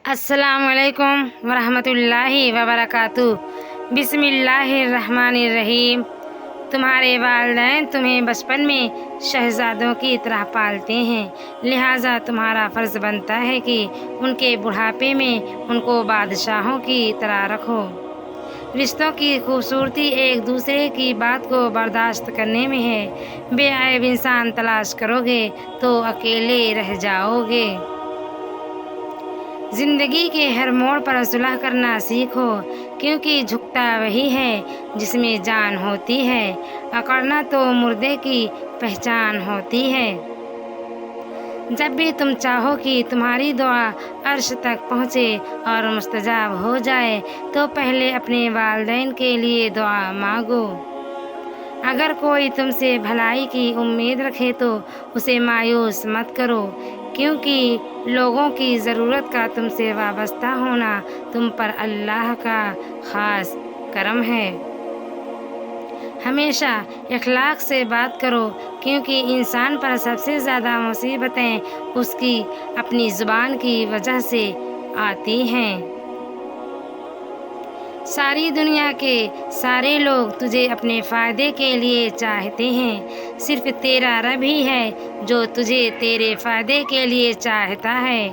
السلام علیکم ورحمۃ اللہ وبرکاتہ۔ بسم اللہ الرحمن الرحیم۔ تمہارے والدین تمہیں بچپن میں شہزادوں کی طرح پالتے ہیں، لہٰذا تمہارا فرض بنتا ہے کہ ان کے بڑھاپے میں ان کو بادشاہوں کی طرح رکھو۔ رشتوں کی خوبصورتی ایک دوسرے کی بات کو برداشت کرنے میں ہے۔ بے عیب انسان تلاش کرو گے تو اکیلے رہ جاؤ گے۔ زندگی کے ہر موڑ پر صلح کرنا سیکھو، کیونکہ جھکتا وہی ہے جس میں جان ہوتی ہے، اکڑنا تو مردے کی پہچان ہوتی ہے۔ جب بھی تم چاہو کہ تمہاری دعا عرش تک پہنچے اور مستجاب ہو جائے تو پہلے اپنے والدین کے لیے دعا مانگو۔ اگر کوئی تم سے بھلائی کی امید رکھے تو اسے مایوس مت کرو، کیونکہ لوگوں کی ضرورت کا تم سے وابستہ ہونا تم پر اللہ کا خاص کرم ہے۔ ہمیشہ اخلاق سے بات کرو، کیونکہ انسان پر سب سے زیادہ مصیبتیں اس کی اپنی زبان کی وجہ سے آتی ہیں۔ ساری دنیا کے سارے لوگ تجھے اپنے فائدے کے لیے چاہتے ہیں، صرف تیرا رب ہی ہے جو تجھے تیرے فائدے کے لیے چاہتا ہے۔